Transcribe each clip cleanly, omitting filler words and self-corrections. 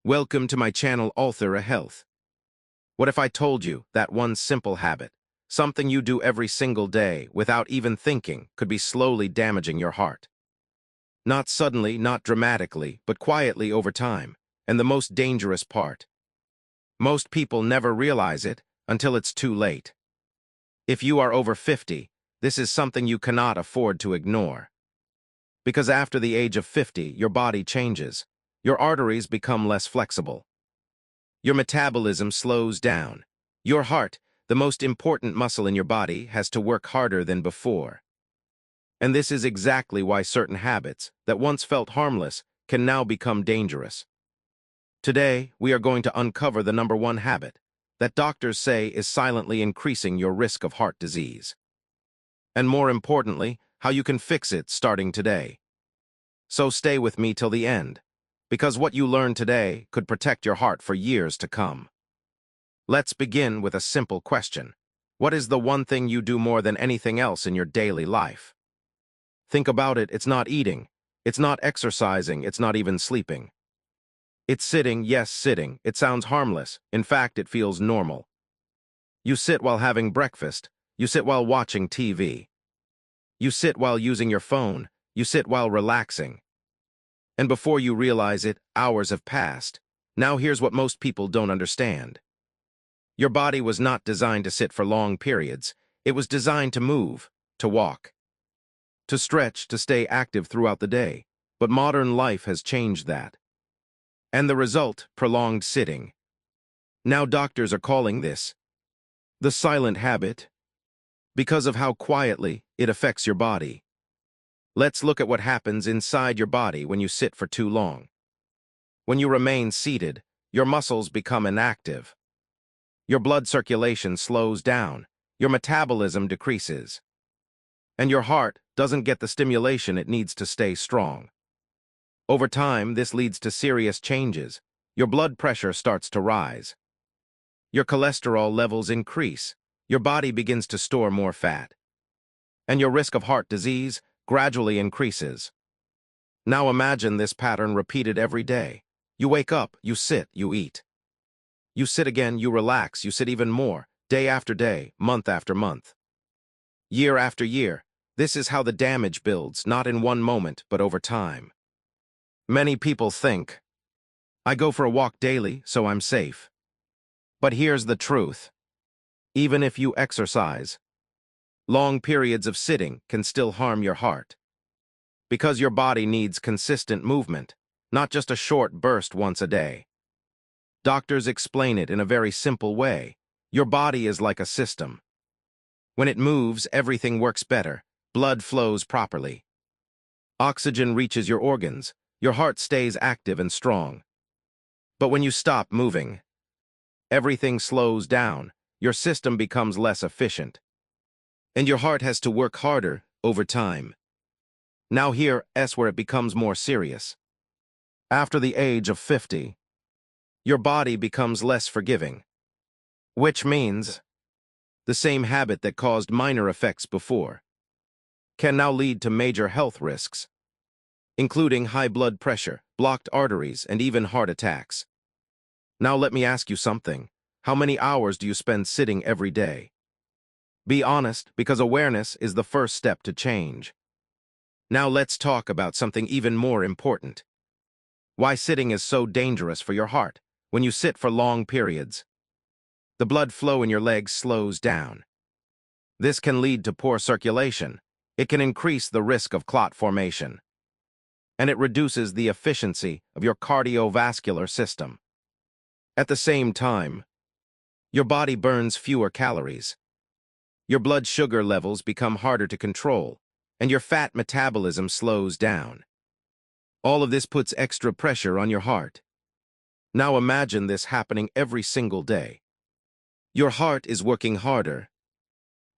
Welcome to my channel Author Health. What if I told you that one simple habit, something you do every single day without even thinking, could be slowly damaging your heart? Not suddenly, not dramatically, but quietly over time. And the most dangerous part, most people never realize it until it's too late. If you are over 50, this is something you cannot afford to ignore. Because after the age of 50, your body changes. Your arteries become less flexible. Your metabolism slows down. Your heart, the most important muscle in your body, has to work harder than before. And this is exactly why certain habits that once felt harmless can now become dangerous. Today, we are going to uncover the number one habit that doctors say is silently increasing your risk of heart disease. And more importantly, how you can fix it starting today. So stay with me till the end, because what you learn today could protect your heart for years to come. Let's begin with a simple question. What is the one thing you do more than anything else in your daily life? Think about it. It's not eating. It's not exercising. It's not even sleeping. It's sitting. Yes, sitting. It sounds harmless. In fact, it feels normal. You sit while having breakfast. You sit while watching TV. You sit while using your phone. You sit while relaxing. And before you realize it, hours have passed. Now here's what most people don't understand. Your body was not designed to sit for long periods. It was designed to move, to walk, to stretch, to stay active throughout the day. But modern life has changed that. And the result, prolonged sitting. Now doctors are calling this the silent habit, because of how quietly it affects your body. Let's look at what happens inside your body when you sit for too long. When you remain seated, your muscles become inactive. Your blood circulation slows down, your metabolism decreases, and your heart doesn't get the stimulation it needs to stay strong. Over time, this leads to serious changes. Your blood pressure starts to rise. Your cholesterol levels increase. Your body begins to store more fat. And your risk of heart disease gradually increases. Now imagine this pattern repeated every day. You wake up, you sit, you eat. You sit again, you relax, you sit even more, day after day, month after month. Year after year, this is how the damage builds, not in one moment, but over time. Many people think, I go for a walk daily, so I'm safe. But here's the truth. Even if you exercise, long periods of sitting can still harm your heart. Because your body needs consistent movement, not just a short burst once a day. Doctors explain it in a very simple way. Your body is like a system. When it moves, everything works better. Blood flows properly. Oxygen reaches your organs. Your heart stays active and strong. But when you stop moving, everything slows down. Your system becomes less efficient. And your heart has to work harder over time. Now here's where it becomes more serious. After the age of 50, your body becomes less forgiving. Which means the same habit that caused minor effects before can now lead to major health risks, including high blood pressure, blocked arteries, and even heart attacks. Now let me ask you something. How many hours do you spend sitting every day? Be honest, because awareness is the first step to change. Now let's talk about something even more important. Why sitting is so dangerous for your heart. When you sit for long periods, the blood flow in your legs slows down. This can lead to poor circulation. It can increase the risk of clot formation. And it reduces the efficiency of your cardiovascular system. At the same time, your body burns fewer calories. Your blood sugar levels become harder to control, and your fat metabolism slows down. All of this puts extra pressure on your heart. Now imagine this happening every single day. Your heart is working harder,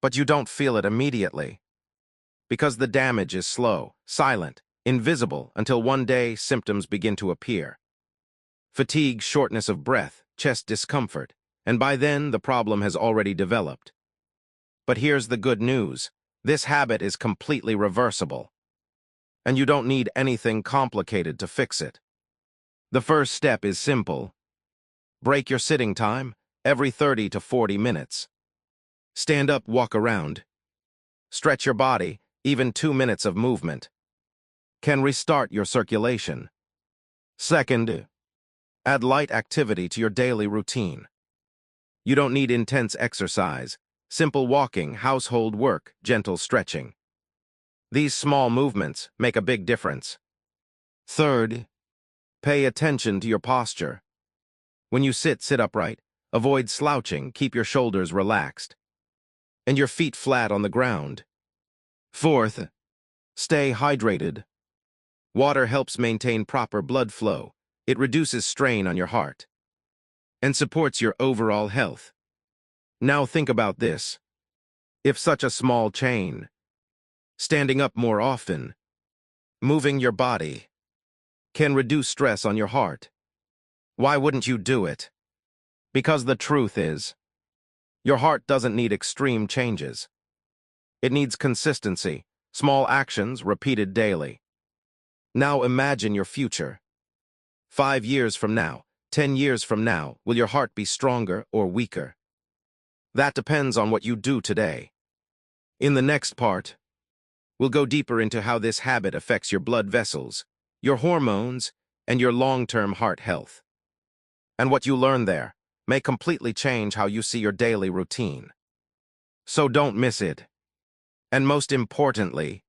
but you don't feel it immediately, because the damage is slow, silent, invisible, until one day symptoms begin to appear. Fatigue, shortness of breath, chest discomfort, and by then the problem has already developed. But here's the good news. This habit is completely reversible, and you don't need anything complicated to fix it. The first step is simple. Break your sitting time every 30 to 40 minutes. Stand up, walk around. Stretch your body, even 2 minutes of movement can restart your circulation. Second, add light activity to your daily routine. You don't need intense exercise. Simple walking, household work, gentle stretching. These small movements make a big difference. Third, pay attention to your posture. When you sit upright. Avoid slouching, keep your shoulders relaxed, and your feet flat on the ground. Fourth, stay hydrated. Water helps maintain proper blood flow. It reduces strain on your heart and supports your overall health. Now think about this. If such a small change, standing up more often, moving your body, can reduce stress on your heart, why wouldn't you do it? Because the truth is, your heart doesn't need extreme changes. It needs consistency, small actions repeated daily. Now imagine your future. 5 years from now, 10 years from now, will your heart be stronger or weaker? That depends on what you do today. In the next part, we'll go deeper into how this habit affects your blood vessels, your hormones, and your long-term heart health. And what you learn there may completely change how you see your daily routine. So don't miss it. And most importantly,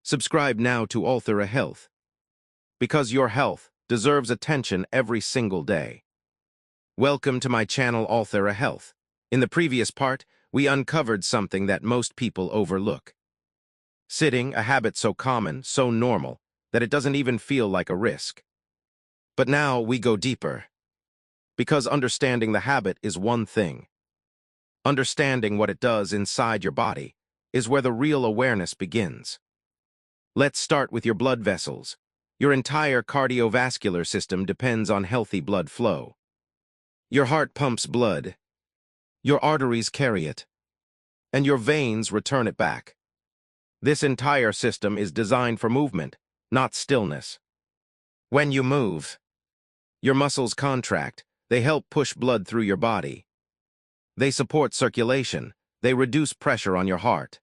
subscribe now to Althera Health, because your health deserves attention every single day. Welcome to my channel, Althera Health. In the previous part, we uncovered something that most people overlook. Sitting, a habit so common, so normal, that it doesn't even feel like a risk. But now we go deeper. Because understanding the habit is one thing. Understanding what it does inside your body is where the real awareness begins. Let's start with your blood vessels. Your entire cardiovascular system depends on healthy blood flow. Your heart pumps blood, your arteries carry it, and your veins return it back. This entire system is designed for movement, not stillness. When you move, your muscles contract. They help push blood through your body. They support circulation. They reduce pressure on your heart.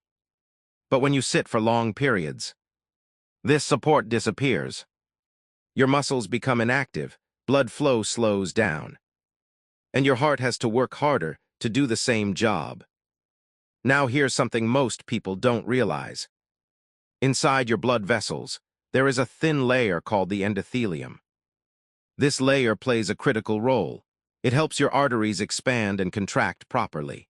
But when you sit for long periods, this support disappears. Your muscles become inactive, blood flow slows down, and your heart has to work harder to do the same job. Now here's something most people don't realize. Inside your blood vessels, there is a thin layer called the endothelium. This layer plays a critical role. It helps your arteries expand and contract properly.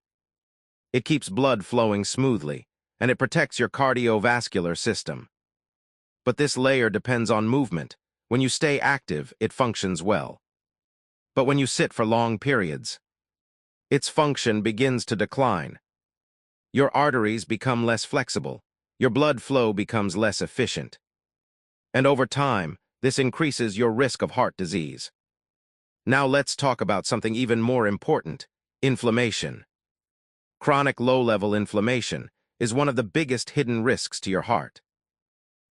It keeps blood flowing smoothly, and it protects your cardiovascular system. But this layer depends on movement. When you stay active, it functions well. But when you sit for long periods, its function begins to decline. Your arteries become less flexible. Your blood flow becomes less efficient. And over time, this increases your risk of heart disease. Now let's talk about something even more important: inflammation. Chronic low-level inflammation is one of the biggest hidden risks to your heart.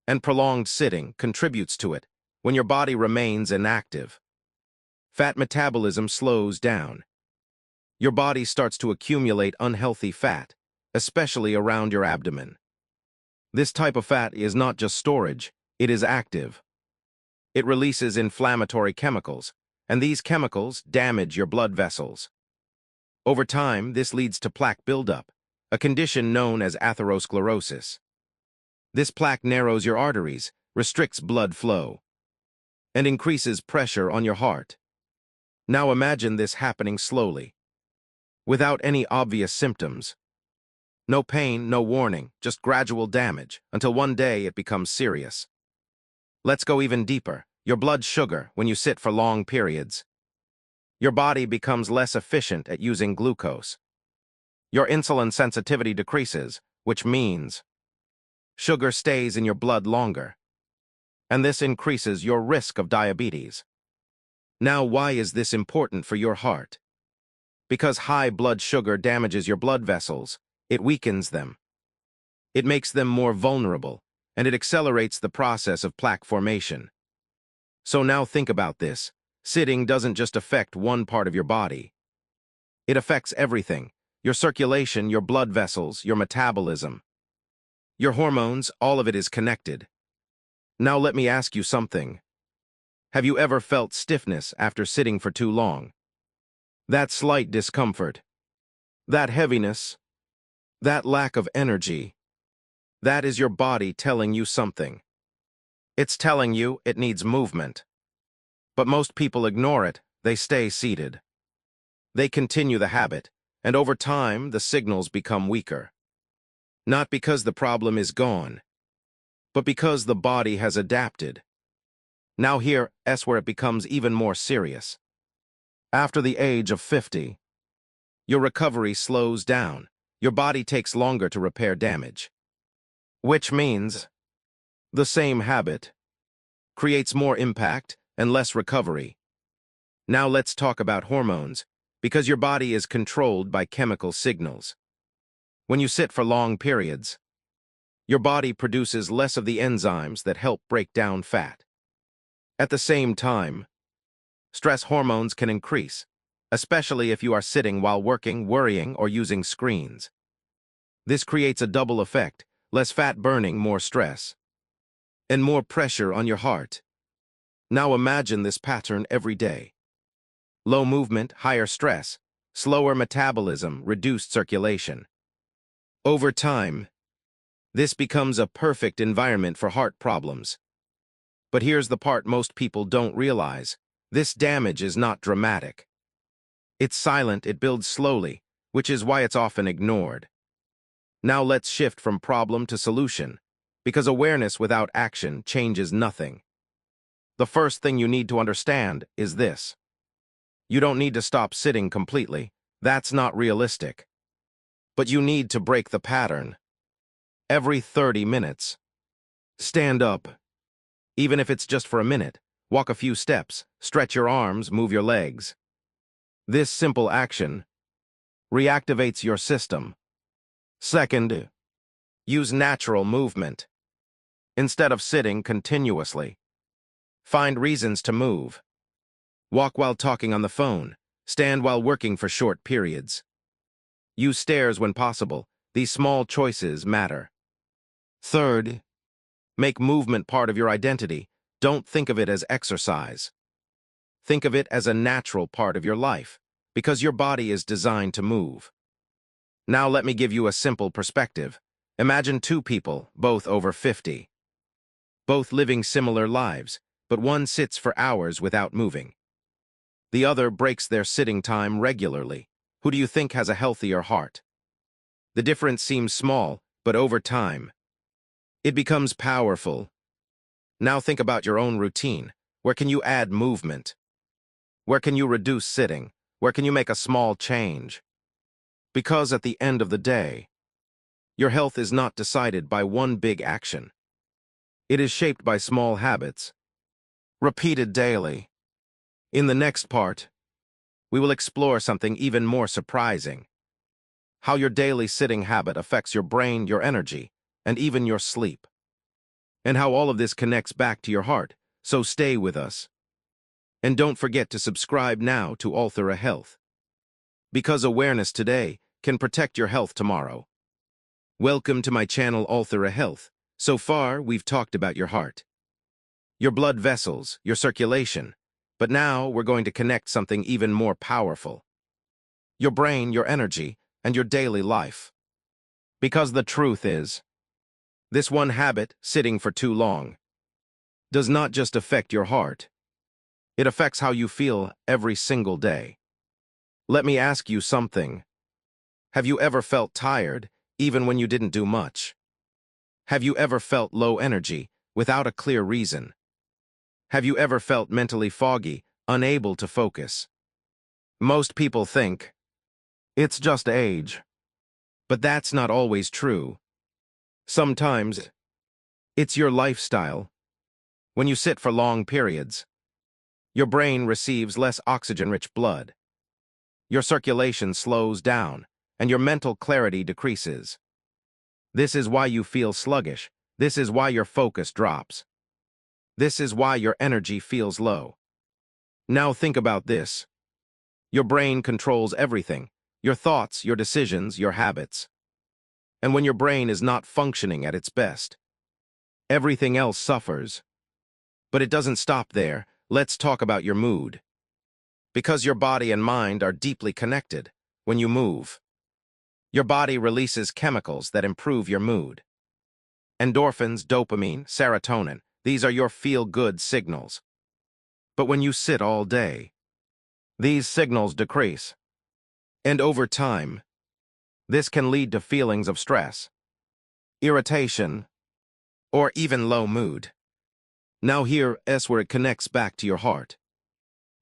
And prolonged sitting contributes to it when your body remains inactive. Fat metabolism slows down. Your body starts to accumulate unhealthy fat, especially around your abdomen. This type of fat is not just storage, it is active. It releases inflammatory chemicals, and these chemicals damage your blood vessels. Over time, this leads to plaque buildup, a condition known as atherosclerosis. This plaque narrows your arteries, restricts blood flow, and increases pressure on your heart. Now imagine this happening slowly, without any obvious symptoms. No pain, no warning, just gradual damage, until one day it becomes serious. Let's go even deeper. Your blood sugar when you sit for long periods. Your body becomes less efficient at using glucose. Your insulin sensitivity decreases, which means sugar stays in your blood longer. And this increases your risk of diabetes. Now, why is this important for your heart? Because high blood sugar damages your blood vessels. It weakens them. It makes them more vulnerable, and it accelerates the process of plaque formation. So now think about this. Sitting doesn't just affect one part of your body. It affects everything. Your circulation, your blood vessels, your metabolism, your hormones, all of it is connected. Now let me ask you something. Have you ever felt stiffness after sitting for too long? That slight discomfort, that heaviness, that lack of energy, that is your body telling you something. It's telling you it needs movement. But most people ignore it. They stay seated. They continue the habit, and over time, the signals become weaker. Not because the problem is gone, but because the body has adapted. Now here's where it becomes even more serious. After the age of 50, your recovery slows down. Your body takes longer to repair damage. Which means the same habit creates more impact and less recovery. Now let's talk about hormones, because your body is controlled by chemical signals. When you sit for long periods, your body produces less of the enzymes that help break down fat. At the same time, stress hormones can increase, especially if you are sitting while working, worrying, or using screens. This creates a double effect: less fat burning, more stress, and more pressure on your heart. Now imagine this pattern every day. Low movement, higher stress, slower metabolism, reduced circulation. Over time, this becomes a perfect environment for heart problems. But here's the part most people don't realize. This damage is not dramatic. It's silent, it builds slowly, which is why it's often ignored. Now let's shift from problem to solution, because awareness without action changes nothing. The first thing you need to understand is this. You don't need to stop sitting completely. That's not realistic. But you need to break the pattern. Every 30 minutes, stand up. Even if it's just for a minute, walk a few steps, stretch your arms, move your legs. This simple action reactivates your system. Second, use natural movement. Instead of sitting continuously, find reasons to move. Walk while talking on the phone. Stand while working for short periods. Use stairs when possible. These small choices matter. Third, make movement part of your identity. Don't think of it as exercise. Think of it as a natural part of your life, because your body is designed to move. Now let me give you a simple perspective. Imagine two people, both over 50. Both living similar lives, but one sits for hours without moving. The other breaks their sitting time regularly. Who do you think has a healthier heart? The difference seems small, but over time, it becomes powerful. Now think about your own routine. Where can you add movement? Where can you reduce sitting? Where can you make a small change? Because at the end of the day, your health is not decided by one big action. It is shaped by small habits, repeated daily. In the next part, we will explore something even more surprising: how your daily sitting habit affects your brain, your energy, and even your sleep, and how all of this connects back to your heart. So stay with us. And don't forget to subscribe now to Althera Health, because awareness today can protect your health tomorrow. Welcome to my channel, Althera Health. So far, we've talked about your heart, your blood vessels, your circulation, but now we're going to connect something even more powerful: your brain, your energy, and your daily life. Because the truth is, this one habit, sitting for too long, does not just affect your heart. It affects how you feel every single day. Let me ask you something. Have you ever felt tired, even when you didn't do much? Have you ever felt low energy, without a clear reason? Have you ever felt mentally foggy, unable to focus? Most people think it's just age. But that's not always true. Sometimes it's your lifestyle. When you sit for long periods, your brain receives less oxygen-rich blood. Your circulation slows down, and your mental clarity decreases. This is why you feel sluggish. This is why your focus drops. This is why your energy feels low. Now think about this. Your brain controls everything, your thoughts, your decisions, your habits. And when your brain is not functioning at its best, everything else suffers. But it doesn't stop there. Let's talk about your mood. Because your body and mind are deeply connected, when you move, your body releases chemicals that improve your mood. Endorphins, dopamine, serotonin, these are your feel-good signals. But when you sit all day, these signals decrease. And over time, this can lead to feelings of stress, irritation, or even low mood. Now here's where it connects back to your heart.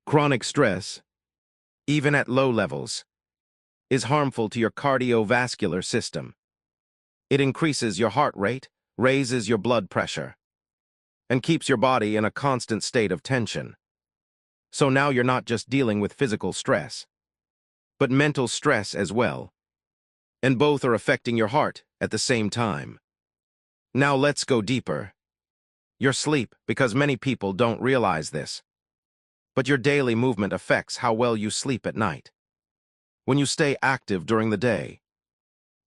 Chronic stress, even at low levels, is harmful to your cardiovascular system. It increases your heart rate, raises your blood pressure, and keeps your body in a constant state of tension. So now you're not just dealing with physical stress, but mental stress as well. And both are affecting your heart at the same time. Now let's go deeper. Your sleep, because many people don't realize this. But your daily movement affects how well you sleep at night. When you stay active during the day,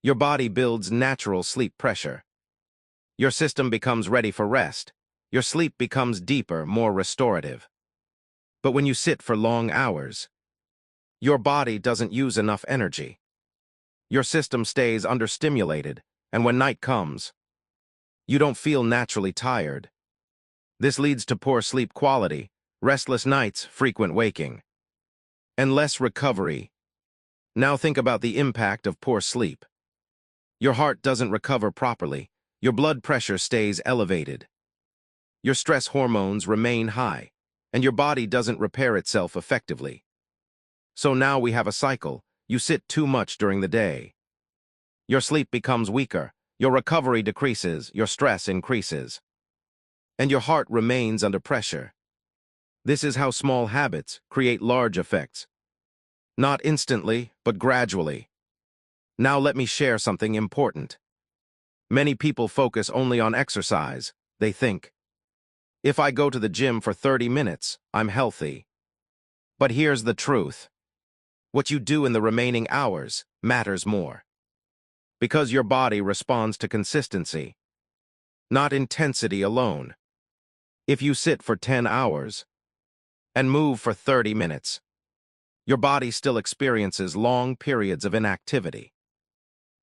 your body builds natural sleep pressure. Your system becomes ready for rest. Your sleep becomes deeper, more restorative. But when you sit for long hours, your body doesn't use enough energy. Your system stays understimulated, and when night comes, you don't feel naturally tired. This leads to poor sleep quality, restless nights, frequent waking, and less recovery. Now think about the impact of poor sleep. Your heart doesn't recover properly. Your blood pressure stays elevated. Your stress hormones remain high, and your body doesn't repair itself effectively. So now we have a cycle. You sit too much during the day. Your sleep becomes weaker, your recovery decreases, your stress increases, and your heart remains under pressure. This is how small habits create large effects. Not instantly, but gradually. Now let me share something important. Many people focus only on exercise. They think, if I go to the gym for 30 minutes, I'm healthy. But here's the truth. What you do in the remaining hours matters more. Because your body responds to consistency, not intensity alone. If you sit for 10 hours and move for 30 minutes, your body still experiences long periods of inactivity.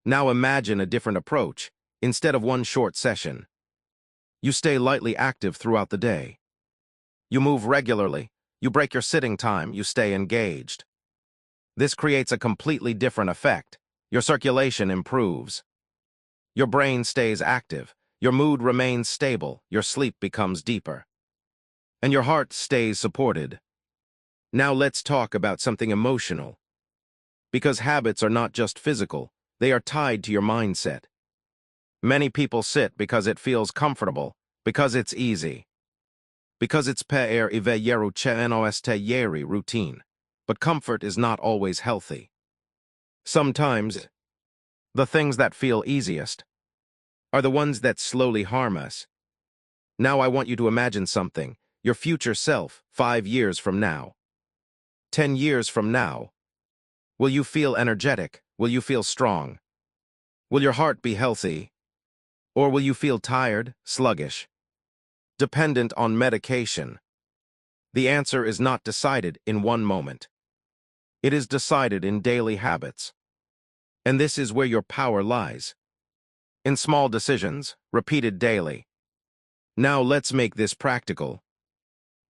Now imagine a different approach. Instead of one short session, you stay lightly active throughout the day. You move regularly, you break your sitting time, you stay engaged. This creates a completely different effect. Your circulation improves. Your brain stays active, your mood remains stable, your sleep becomes deeper, and your heart stays supported. Now let's talk about something emotional. Because habits are not just physical, they are tied to your mindset. Many people sit because it feels comfortable, because it's easy, because it's per iveyeru chenos routine. But comfort is not always healthy. Sometimes, the things that feel easiest are the ones that slowly harm us. Now I want you to imagine something, your future self, 5 years from now, 10 years from now. Will you feel energetic? Will you feel strong? Will your heart be healthy? Or will you feel tired, sluggish, dependent on medication? The answer is not decided in one moment. It is decided in daily habits. And this is where your power lies. In small decisions, repeated daily. Now let's make this practical.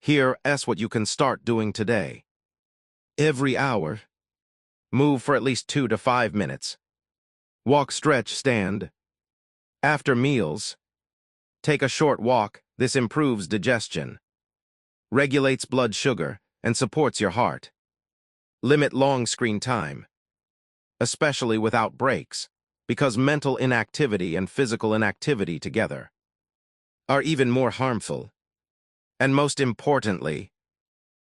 Here's what you can start doing today. Every hour, move for at least 2 to 5 minutes. Walk, stretch, stand. After meals, take a short walk. This improves digestion, regulates blood sugar, and supports your heart. Limit long screen time, especially without breaks, because mental inactivity and physical inactivity together are even more harmful. And most importantly,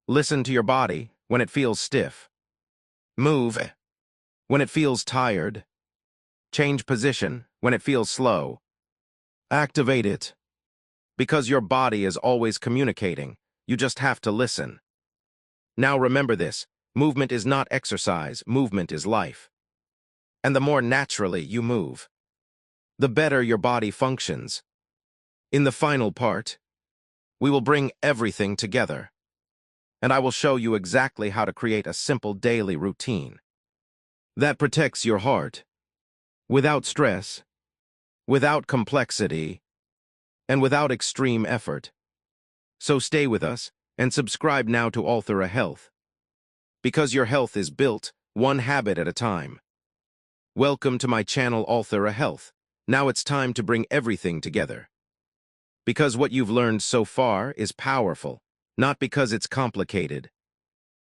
listen to your body when it feels stiff. Move when it feels tired. Change position when it feels slow. Activate it. Because your body is always communicating. You just have to listen. Now remember this. Movement is not exercise. Movement is life. And the more naturally you move, the better your body functions. In the final part, we will bring everything together, and I will show you exactly how to create a simple daily routine that protects your heart without stress, without complexity, and without extreme effort. So stay with us and subscribe now to Althera Health, because your health is built one habit at a time. Welcome to my channel, Althera Health. Now it's time to bring everything together. Because what you've learned so far is powerful, not because it's complicated,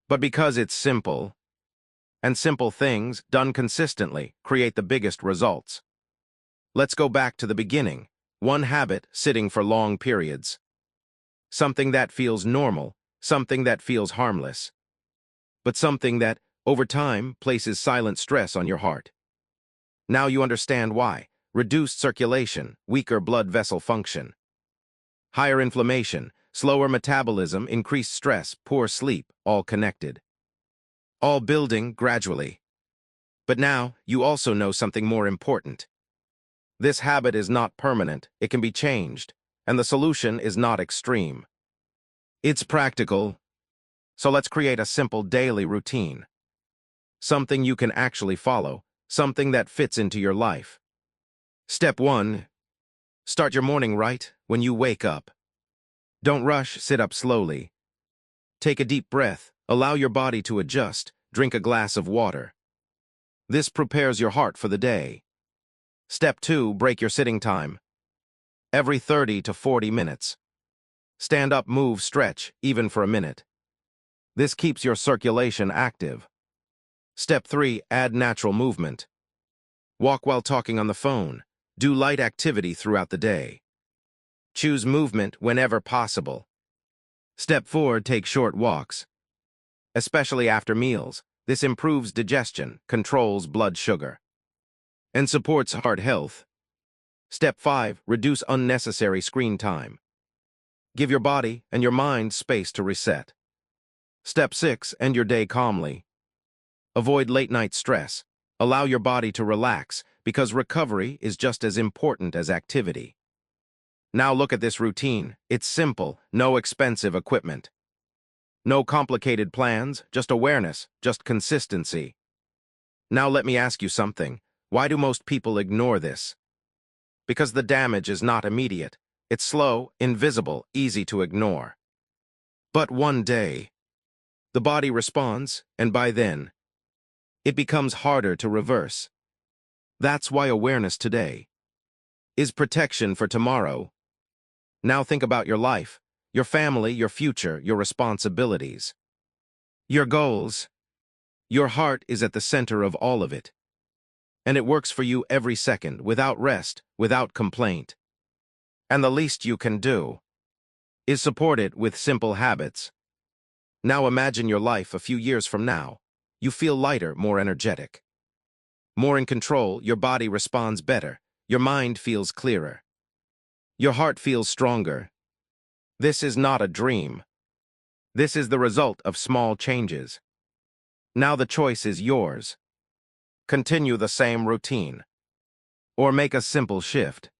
but because it's simple. And simple things, done consistently, create the biggest results. Let's go back to the beginning. One habit, sitting for long periods. Something that feels normal, something that feels harmless. But something that, over time, places silent stress on your heart. Now you understand why. Reduced circulation, weaker blood vessel function. Higher inflammation, slower metabolism, increased stress, poor sleep, all connected. All building gradually. But now, you also know something more important. This habit is not permanent, it can be changed, and the solution is not extreme. It's practical, so let's create a simple daily routine. Something you can actually follow, something that fits into your life. Step 1. Start your morning right when you wake up. Don't rush, sit up slowly. Take a deep breath, allow your body to adjust, drink a glass of water. This prepares your heart for the day. Step 2, break your sitting time. Every 30 to 40 minutes. Stand up, move, stretch, even for a minute. This keeps your circulation active. Step 3, add natural movement. Walk while talking on the phone. Do light activity throughout the day. Choose movement whenever possible. Step 4, take short walks. Especially after meals. This improves digestion, controls blood sugar, and supports heart health. Step 5, reduce unnecessary screen time. Give your body and your mind space to reset. Step 6, end your day calmly. Avoid late-night stress. Allow your body to relax, because recovery is just as important as activity. Now look at this routine. It's simple, no expensive equipment. No complicated plans, just awareness, just consistency. Now let me ask you something. Why do most people ignore this? Because the damage is not immediate. It's slow, invisible, easy to ignore. But one day, the body responds, and by then, it becomes harder to reverse. That's why awareness today is protection for tomorrow. Now think about your life, your family, your future, your responsibilities, your goals. Your heart is at the center of all of it. And it works for you every second, without rest, without complaint. And the least you can do is support it with simple habits. Now imagine your life a few years from now. You feel lighter, more energetic. More in control, your body responds better, your mind feels clearer. Your heart feels stronger. This is not a dream. This is the result of small changes. Now the choice is yours. Continue the same routine, or make a simple shift.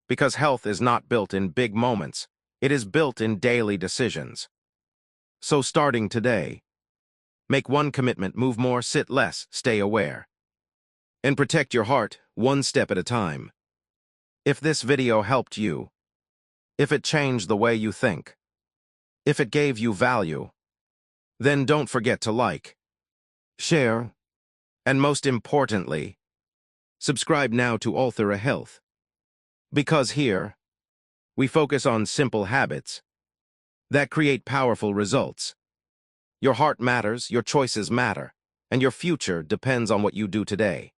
Because health is not built in big moments, it is built in daily decisions. So starting today, make one commitment, move more, sit less, stay aware. And protect your heart, one step at a time. If this video helped you, if it changed the way you think, if it gave you value, then don't forget to like, share, and most importantly, subscribe now to Althera Health. Because here, we focus on simple habits that create powerful results. Your heart matters, your choices matter, and your future depends on what you do today.